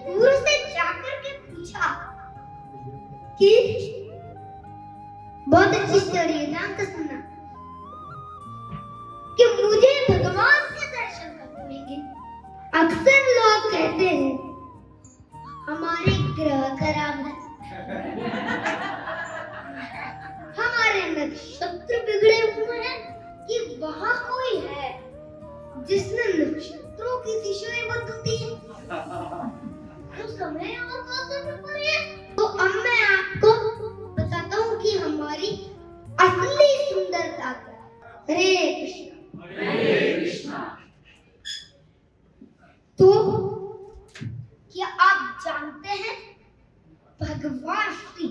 गुरु से जाकर के पूछा कि बहुत अच्छी स्टोरी है, ध्यान से सुनना, कि मुझे भगवान के दर्शन कब होंगे। अक्सर लोग कहते हैं हमारे ग्रह खराब है, हमारे नक्षत्र बिगड़े हुए हैं, कि वहां कोई है जिसने नक्षत्रों की दिशाएं बदलती है, तो समय तो अब मैं आपको बताता हूँ कि हमारी असली सुंदरता क्या है। हरे कृष्णा। हरे कृष्णा। तो क्या आप जानते हैं भगवान श्री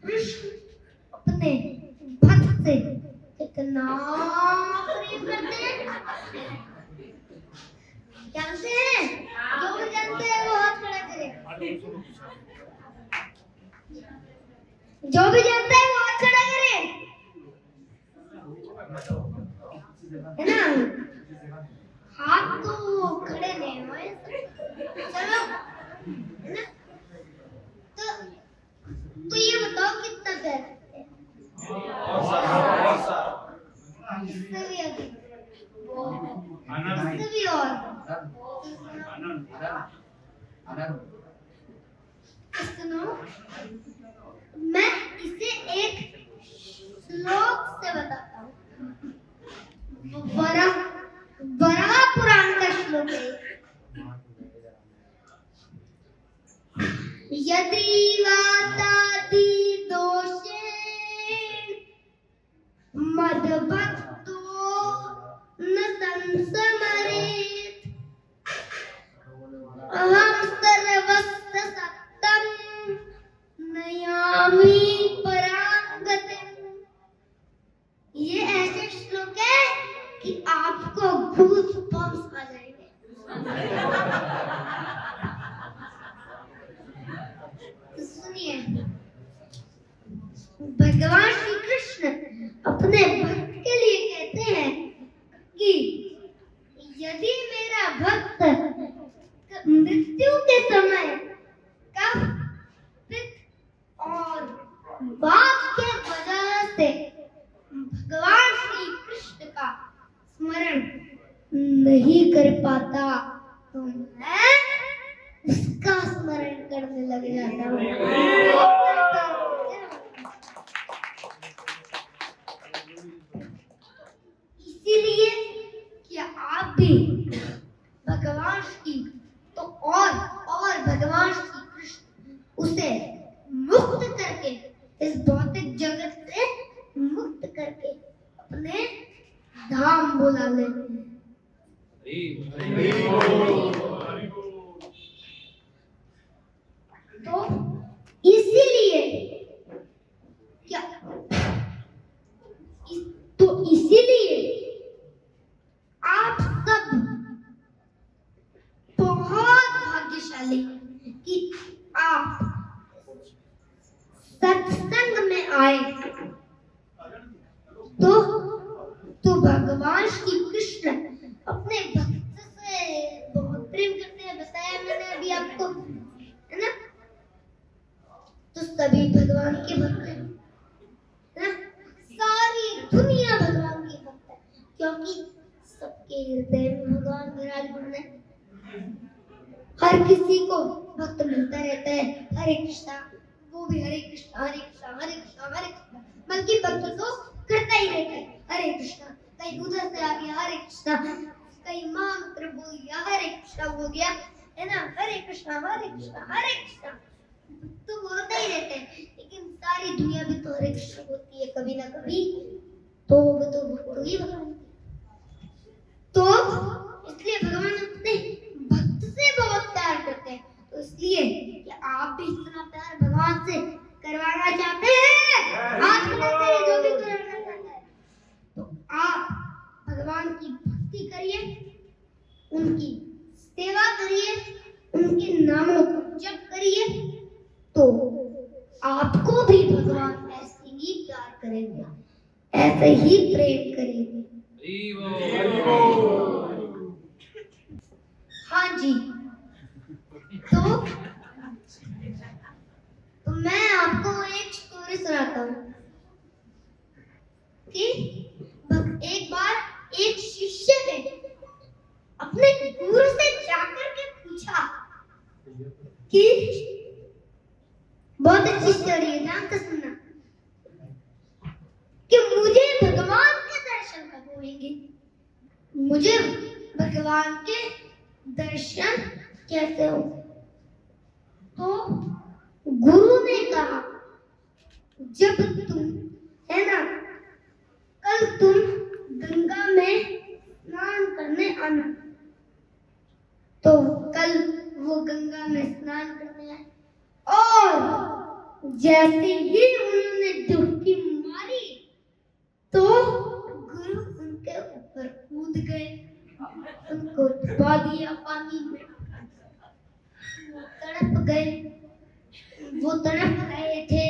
कृष्ण अपने भक्त से कितना प्रेम करते हैं? जानते हैं? जो भी जानते हैं वो हाथ खड़ा करें। जो भी जानता है वो हाथ खड़ा करे, है ना? हाथ तो खड़े नहीं हुए, चलो, है ना? तो ये बताओ कितना प्यार करते हैं? इससे भी अधिक, इससे भी और। सुनो, मैं इसे एक श्लोक से बताता हूँ। बड़ा पुराण का श्लोक है। यदि वातादि दोषेण मद्भक्तो न संसमरेत् अहं सर्वस्य सत्तं नयामि परां गतिम्। ये ऐसे श्लोक है कि आपको गूज़बम्प्स आ जाएंगे। तो सुनिए, भगवान श्री कृष्ण अपने भक्त के लिए कहते हैं कि यदि मेरा भक्त मृत्यु के समय कफ और बात के वजह से भगवान श्री कृष्ण का स्मरण नहीं कर पाता, तो मैं उसका स्मरण करने लग जाता हूँ। इसीलिए क्या आप भी भगवान श्री तो और भगवान श्री कृष्ण उसे मुक्त करके, इस भौतिक जगत से मुक्त करके अपने धाम बुला लेते हैं। तो इसीलिए क्या इसीलिए आप सब बहुत भाग्यशाली कि आप सत्संग में आए। तो भगवान श्री कृष्ण अपने भक्त से बहुत प्रेम करते हैं, बताया मैंने अभी आपको, है ना? तो सभी भगवान के भक्त हैं, है ना? सारी दुनिया भगवान की भक्त है, क्योंकि सबके हृदय में भगवान विराजमान है। हर किसी को भक्त मिलता रहता है, हरे कृष्णा, वो भी हरे कृष्णा हरे कृष्णा हरे कृष्णा हरे कृष्णा, बल्कि भक्त तो करता ही रहता है हरे कृष्णा। कहीं उधर से आ गया हरे कृष्णा, कहीं मंत्र बोल गया हरे कृष्णा हो गया, है ना? हरे कृष्णा हरे कृष्णा हरे कृष्णा तो बोलते ही रहते हैं। लेकिन सारी दुनिया भी तो हरे कृष्णा होती है कभी ना कभी, तो ही भगवान। तो इसलिए भगवान अपने भक्त से बहुत प्यार करते हैं। तो इसलिए कि आप भी इतना प्यार भगवान से करवाना चाहते हैं, हाथ मिलाते जो भी करवाना चाहते हैं, तो आप भगवान की भक्ति करिए, उनकी सेवा करिए, उनके नामों को जप करिए, तो आपको भी भगवान ऐसे ही प्यार करेंगे, ऐसे ही प्रेम करेंगे। हाँ जी, तो बताता हूँ कि एक बार एक शिष्य ने अपने गुरु से जाकर के पूछा कि बहुत अच्छी स्टोरी है, ध्यान से सुनना, कि मुझे भगवान के दर्शन कब होंगे, मुझे भगवान के दर्शन कैसे हो। तो गुरु ने कहा, जब तुम है ना, कल तुम गंगा में स्नान करने आना। तो कल वो गंगा में स्नान करने आए और जैसे ही उन्होंने डुबकी मारी तो गुरु उनके ऊपर कूद गए, उनको डुबा दिया पानी में। वो तड़प गए, वो तड़प रहे थे,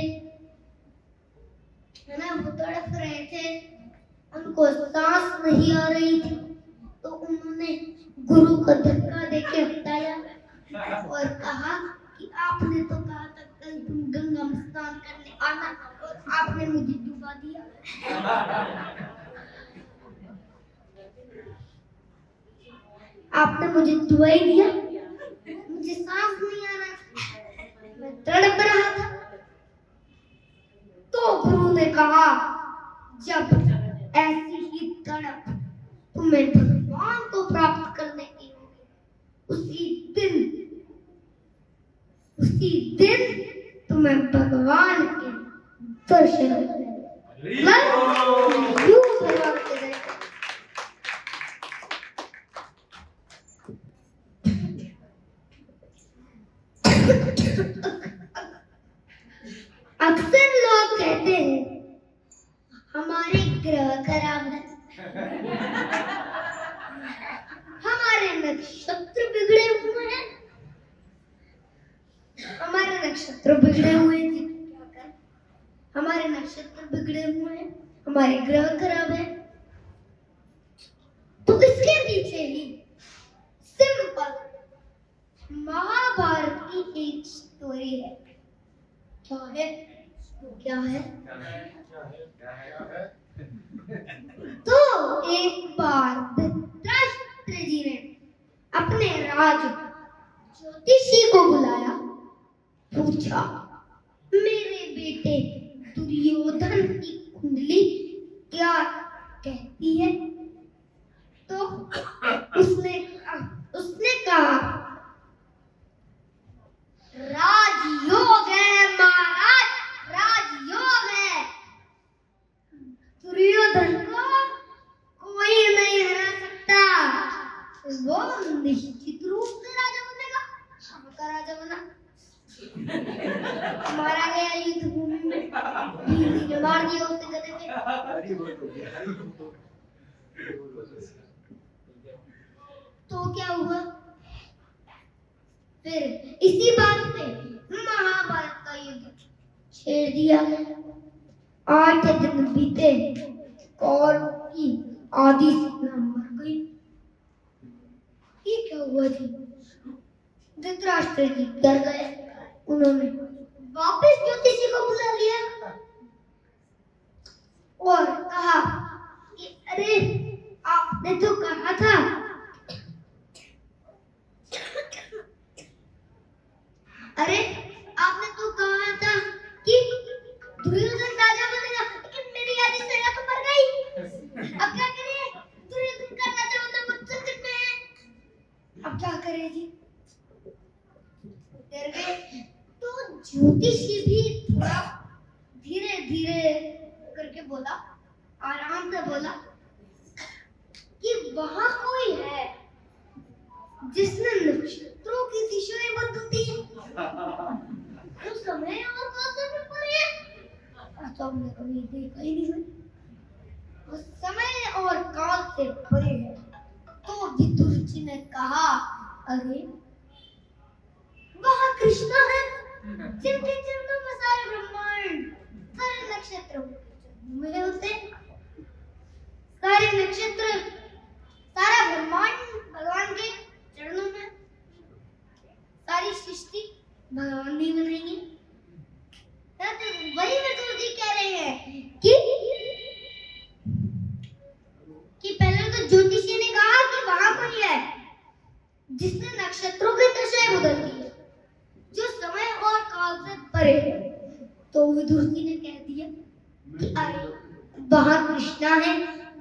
है ना, वो तड़प रहे थे, उनको सांस नहीं आ रही थी। तो उन्होंने गुरु को धक्का देके हटाया और कहा कि आपने तो कहा था कल तुम गंगा में स्नान करने आना और आपने मुझे डुबा दिया। आपने मुझे डुबा ही दिया, मुझे सांस नहीं आ रहा, मैं तड़प रहा था। तो गुरु ने कहा, जब ऐसी ही तड़प तुम्हें भगवान को प्राप्त करने की होगी, उसी दिन तुम्हें भगवान के दर्शन होंगे। अक्सर लोग कहते हैं हमारे ग्रह खराब है, हमारे नक्षत्र बिगड़े हुए हैं, हमारे नक्षत्र बिगड़े हुए हैं, हमारे नक्षत्र बिगड़े हुए हैं, हमारे ग्रह खराब है। तो इसके पीछे ही सिंपल महाभारत की एक स्टोरी है। क्या है? क्या है? तो एक बार धृतराष्ट्र जी ने अपने राज ज्योतिषी को बुलाया, पूछा, मेरे बेटे दुर्योधन की कुंडली क्या कहती है? तो उसने कहा, राजयोग है महाराज, राजयोग है, दुर्योधन को कोई नहीं हरा सकता, वो निश्चित रूप से राजा बनेगा। का राजा बना, मारा गया युद्ध भूमि में, मार दिया उसने गले में। तो क्या हुआ? फिर इसी बात पे महाभारत का युद्ध छेड़ दिया गया। 8 दिन बीते, कौरवों की आधी सेना मर गई। ये क्या हुआ जी? धृतराष्ट्र जी डर गए, उन्होंने वापस ज्योतिषी को बुला लिया और कहा कि अरे आपने तो कहा था, अरे आपने तो कहा था कि दुर्योधन राजा बनेगा, लेकिन मेरी आधी सेना तो मर गई। अब क्या करें? दुर्योधन का राजा बनना बहुत संकट में है। अब क्या करें जी? डर गए। तो ज्योतिषी भी थोड़ा धीरे धीरे करके बोला, आराम से बोला कि वहां कोई है जिसने नक्षत्रों की दिशाएं बदलती है। तो समय और काल से परे है, तो हमने कभी देखा ही नहीं है। वो समय और काल से परे है। तो विदुर जी ने कहा, अरे वहाँ कृष्ण है, जिनके चरणों में सारे ब्रह्मांड, सारे नक्षत्र मिले होते, सारे नक्षत्र, सारा ब्रह्मांड भगवान के चरणों में, सारी सृष्टि भगवान भी बनाएंगे। वही विदुर जी कह रहे हैं कि पहले तो ज्योतिषी ने कहा कि वहां कोई है जिसने नक्षत्रों की दशाएं बदल दी है, जो समय और काल से परे है। तो विदुर जी ने कह दिया कि अरे वहां कृष्णा है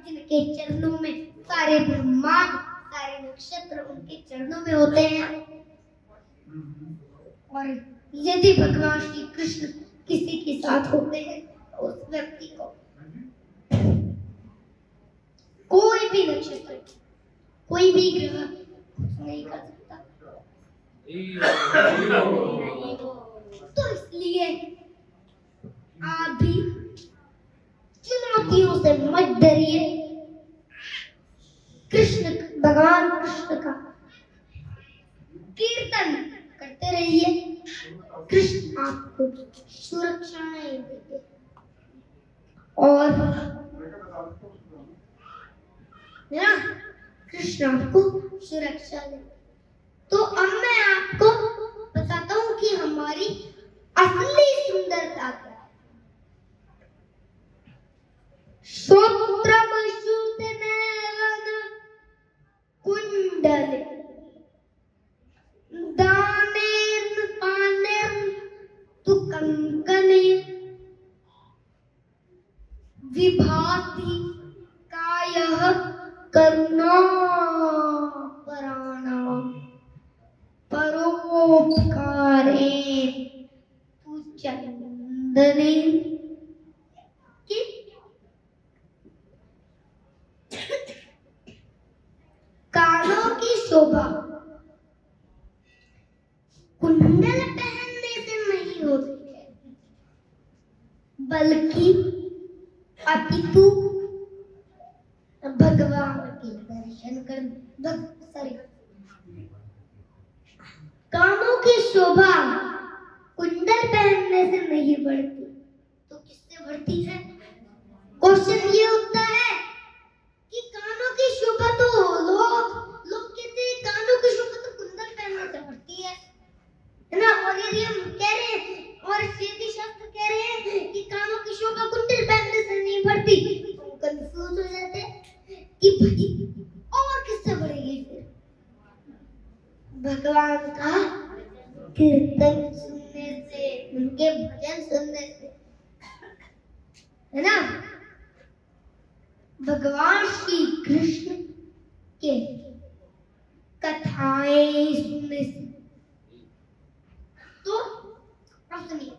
जिनके चरणों में सारे ब्रह्मांड सारे नक्षत्र उनके चरणों में होते हैं। और यदि भगवान श्री कृष्ण किसी के साथ होते हैं तो उस व्यक्ति को कोई भी नक्षत्र कोई भी ग्रह नहीं कर सकता। तो इसलिए आप भी चुनौतियों से मत डरिए, भगवान कृष्ण का कीर्तन करते रहिए, कृष्ण आपको सुरक्षाएं देंगे। और ना कृष्ण आपको सुरक्षा देंगे। तो अब मैं आपको बताता हूं कि हमारी असली सुंदरता क्या है। श्रोत्रमशुतनैवन कुंडल दानेन पानेन तु कंकणे विभाति कायः करुणापराणां परोपकारेण तु चन्दने। कानों की शोभा कुंडल पहनने से नहीं होती है, बल्कि अपितु भगवान के दर्शन कर कानों की शोभा कुंडल पहनने से नहीं बढ़ती तो किससे बढ़ती है? क्वेश्चन ये उठता है कि कानों की शोभा तो लोग कहते हैं कानों की शोभा तो कुंडल पहनने से बढ़ती है ना। और यदि हम कह रहे हैं और यदि शास्त्र कह रहे हैं कि कानों की शोभा कुंडल पहनने से नहीं बढ़ती तो कंफ्यूज हो जाते हैं कि भाई और किससे बढ़ेगी फिर? भगवान का कीर्तन सुनने से, उनके भजन सुनने से, है ना। भगवान श्री कृष्ण के कथाएं सुनने से। तो अब सुनिए,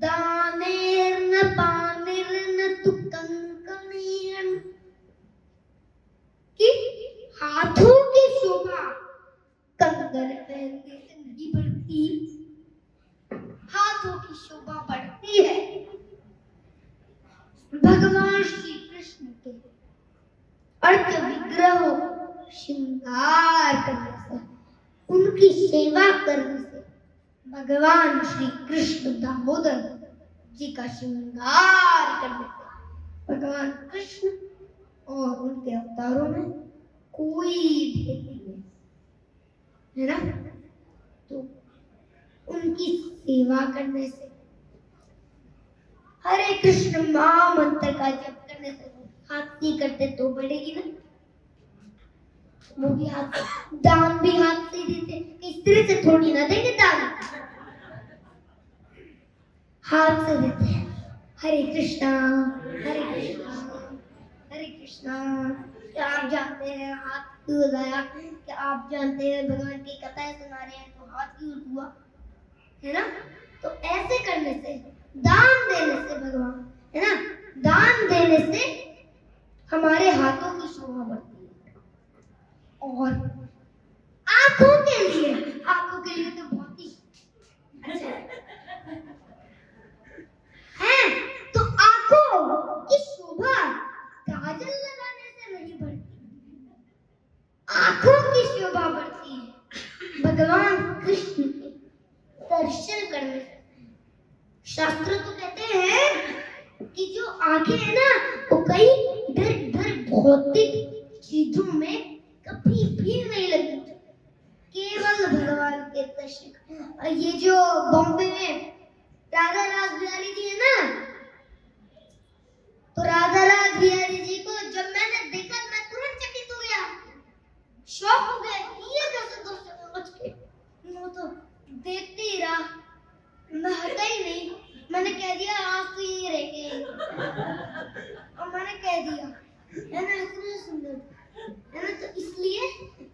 दानेर्न पानेर्न तु कंकणेन कि हाथों की शोभा कंगन पहनने से नहीं बढ़ती, हाथों की शोभा बढ़ती है भगवान श्री कृष्ण के अर्थ विग्रहों श्रृंगार करने से, उनकी सेवा करने से। भगवान श्री कृष्ण दामोदर जी का श्रृंगार करने से भगवान कृष्ण और उनके अवतारों में कोई भेद नहीं है ना। तो उनकी सेवा करने से, हरे कृष्ण महामंत्र का जप करने से हाथ नहीं करते तो बढ़ेगी ना। वो भी हाथ, दान भी हाथ से देते, इस तरह से थोड़ी ना देंगे दान, हाथ से देते हैं। हरे कृष्णा हरे कृष्णा हरे कृष्णा। क्या आप जानते हैं हाथ क्यों लगाया? क्या आप जानते हैं भगवान की कथाएं सुना रहे हैं तो हाथ क्यों हुआ, है ना। तो ऐसे करने से, दान देने से, भगवान है ना, दान देने से हमारे हाथों की शोभा बढ़ती है। और आंखों के लिए तो बहुत ही अच्छा है। तो आंखों की शोभा काजल लगाने से नहीं बढ़ती, आंखों की शोभा बढ़ती है भगवान कृष्ण के दर्शन करने से। शास्त्र तो कहते हैं कि जो आंखें है ना वो कई इधर उधर भौतिक चीजों में कभी भी नहीं लगनी, केवल भगवान के दर्शन। ये जो बॉम्बे में राधा रास बिहारी जी है ना, तो राधा रास बिहारी जी को जब मैंने देखा मैं तुरंत चकित हो गया, शॉक हो गया, ये कैसे दोस्त बच के। मैं तो देखते ही रहा, मैं हटा ही नहीं। मैंने कह दिया आज तो ये रह गए, और मैंने कह दिया है ना, इतने सुंदर है ना, तो इसलिए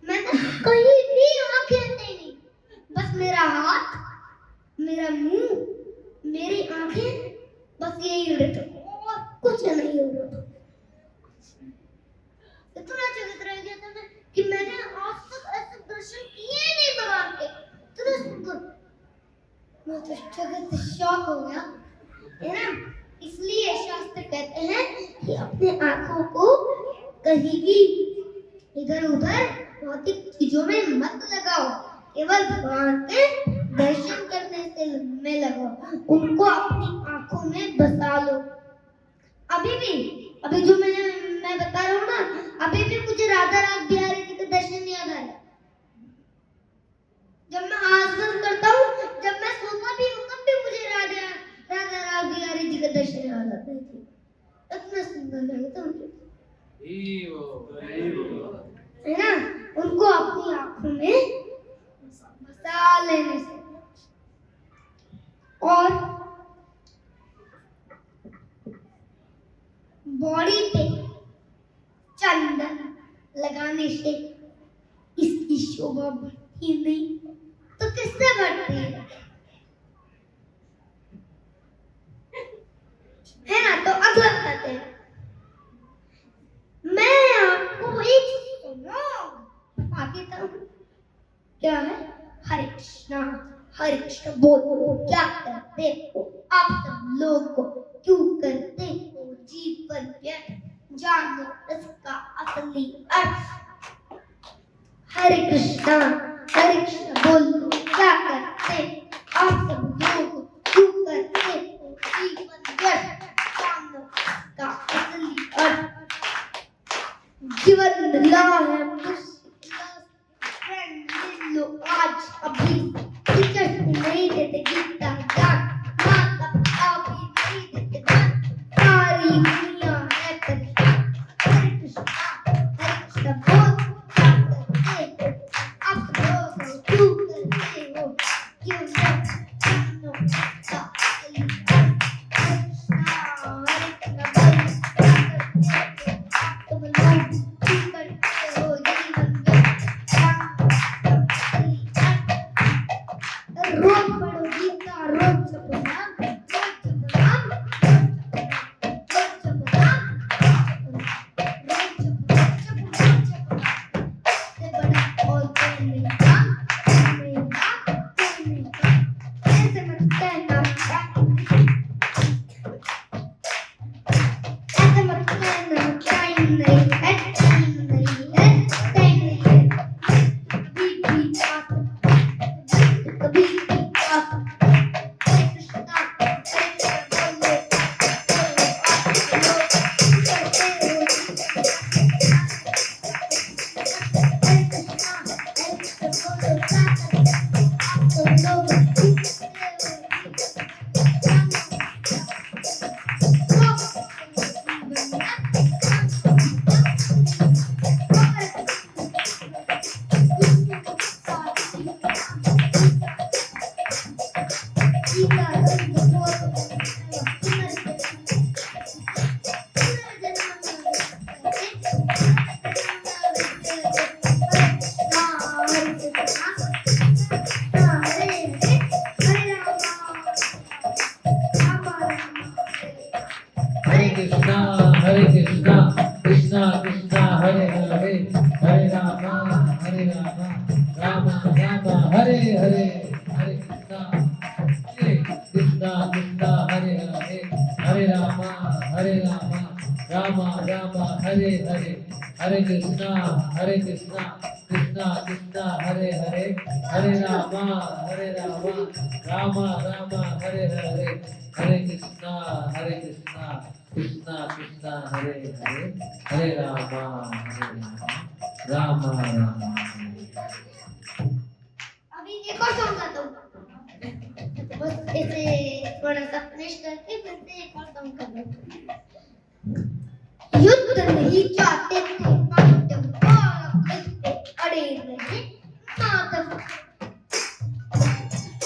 मैंने कहीं भी आंखें नहीं, बस मेरा हाथ, मेरा मुंह, मेरी आंखें, बस यही उड़े थे और कुछ नहीं हो रहा था। इतना चकित रह गया था मैं कि मैंने आज तक ऐसे दर्शन किए नहीं भगवान के, इतने सुंदर। मैं तो चकित शॉक हो गया है ना। इसलिए शास्त्र कहते हैं कि अपने आंखों को कहीं भी इधर उधर भौतिक चीजों में मत लगाओ, केवल भगवान के दर्शन करने से में लगाओ, उनको अपनी आंखों में बसा लो। अभी जो मैं बता रहा हूँ ना, अभी भी मुझे राधा रास बिहारी जी के दर्शन याद आ रहे। जब मैं आंख बंद करता हूँ, जब मैं सोता भी हूँ, तब भी मुझे राधा रास बिहारी जी के दर्शन याद आते हैं। इतना सुंदर लगता है मुझे, है ना। उनको अपनी आंखों में बसा लेने से और बॉडी पे चंदन लगाने से इसकी शोभा बढ़ती नहीं तो किससे बढ़ती है ना। तो अगला बताते हैं, मैं आपको एक सॉन्ग बता देता हूँ। क्या है? हरे कृष्णा बोलो क्या करते हो आप सब लोग को, क्यों करते हो जीवन व्यर्थ, जानो इसका असली अर्थ। हरे कृष्णा बोलो क्या करते आप सब लोग, क्यों करते हो जीवन व्यर्थ, जानो इसका असली अर्थ। जीवन मिला है फ्रेंड ले लो आज अभी, टीचर्स भी नहीं देते गीता ज्ञान, माता पिता भी नहीं देते ज्ञान, सारी दुनिया है परेशान। हरे कृष्णा बोल क्या करते हो आप लोग, क्यों करते हो क्यों नहीं, जानो इसका असली अर्थ। हरे कृष्णा बोल क्या करते हो आप सब लोग, क्यों करते हो जीवन व्यर्थ, जानो इसका असली अर्थ। रोज पढ़ो गीता, रोज जपो नाम, रोज जपो नाम, रोज जपो नाम, रोज जपो नाम, इससे बड़ा और कोई नहीं काम, कोई नहीं काम। ऐसे मत कहना टाइम नहीं है, टाइम नहीं है, टाइम नहीं है, कभी भी आ सकता है। हरे कृष्णा बोलो आप लोग करते हो, हरे कृष्णा बोलो क्या करते आप सब लोग, हरे कृष्णा कृष्णा कृष्णा हरे हरे, हरे राम राम राम हरे हरे, हरे कृष्णा कृष्णा हरे हरे, हरे राम राम राम हरे हरे, हरे कृष्णा कृष्णा कृष्णा हरे हरे, हरे राम राम राम हरे हरे, हरे कृष्णा कृष्णा कृष्णा हरे हरे, हरे राम राम राम। अभी एक और सॉन्ग गाता हूँ। बस इसे थोड़ा सा फिनिश करके फिर से एक और काम कर लेते हैं। युद्ध नहीं चाहते थे पांडव और पे अड़े रहे माधव,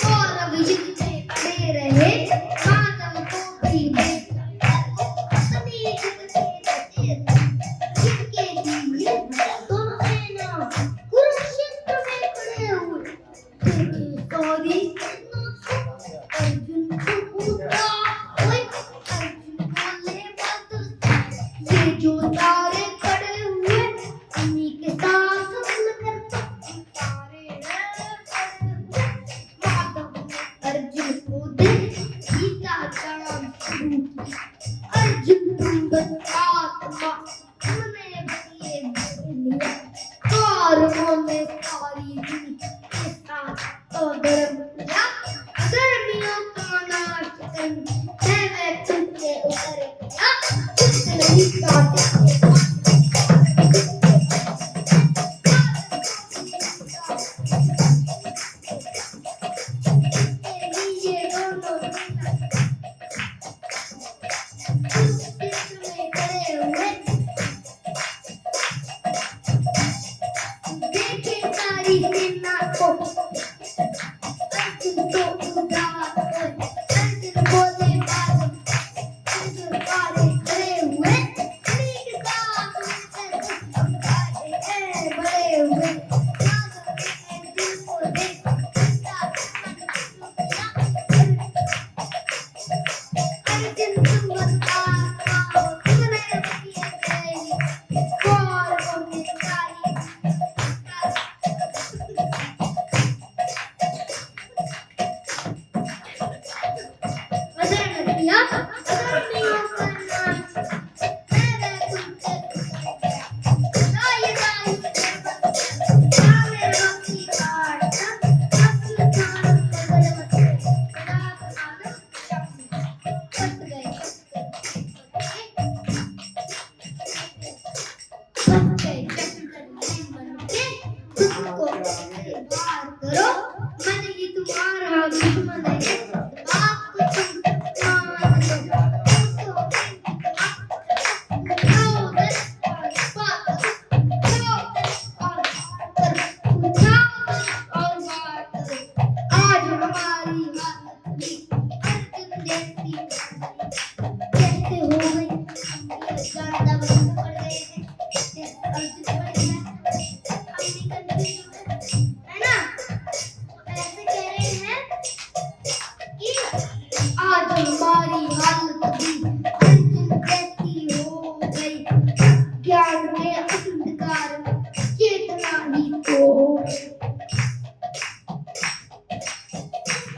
और युद्ध पे अड़े रहे माधव को भी अपनी जिद के जिनके लिए दोनों सेना कुरुक्षेत्र में खड़े हुए सॉरी अर्जुन को पूछा, ओए अर्जुन बोले मत, ये जो तारे खड़े हुए उन्हीं के साथ मिलकर तारे माधव ने अर्जुन को दे गीता चरण शुरू किया। अर्जुन तुम बस आत्मा तुमने बतिए लिया, कौरवों ने सारी दुनिया के साथ तो धर्म किया, धर्मियों का नाश करने मैं तुझसे उतर गया, कुछ नहीं चाहते ये दोनों में खड़े हुए देखे सारी सेना को, अर्जुन को उदास अर्जुन बोले माधव, अर्जुन सारे खड़े हुए उन्हीं के साथ मिलकर बड़े हुए माधव ने अर्जुन को देखा अर्जुन तुम बता तुमने बतिए कौरवों ने सारी करो मन ही तुम्हारा दुश्मन है, बात को तुम मान लो, आज हमारी कैसे हो गई ज्यादा बंद पड़ गए थे है ना, ऐसे कह रहे हैं कि आज हमारी हालत भी अर्जुन जैसी हो गई, ज्ञान के अंधकार में चेतना ही खो गई।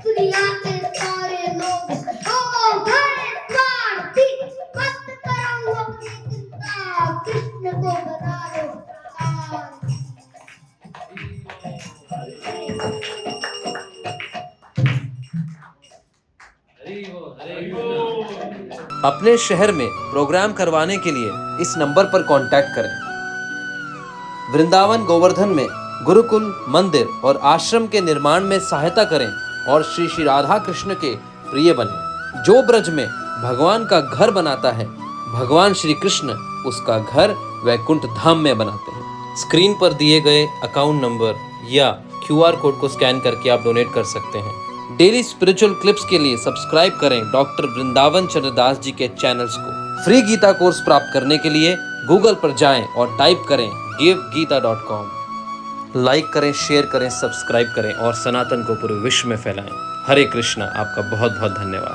दुनिया के सारे लोग हो गए स्वार्थी, मत करो अपनी चिंता, कृष्ण को बना लो सार। अपने शहर में प्रोग्राम करवाने के लिए इस नंबर पर कांटेक्ट करें। वृंदावन गोवर्धन में गुरुकुल, मंदिर और आश्रम के निर्माण में सहायता करें और श्री श्री राधा कृष्ण के प्रिय बने। जो ब्रज में भगवान का घर बनाता है, भगवान श्री कृष्ण उसका घर वैकुंठ धाम में बनाते हैं। स्क्रीन पर दिए गए अकाउंट नंबर या QR कोड को स्कैन करके आप डोनेट कर सकते हैं। डेली स्पिरिचुअल क्लिप्स के लिए सब्सक्राइब करें डॉक्टर वृंदावन चंद्रदास जी के चैनल्स को। फ्री गीता कोर्स प्राप्त करने के लिए गूगल पर जाएं और टाइप करें givegita.com। लाइक करें, शेयर करें, सब्सक्राइब करें और सनातन को पूरे विश्व में फैलाएं। हरे कृष्णा। आपका बहुत बहुत धन्यवाद।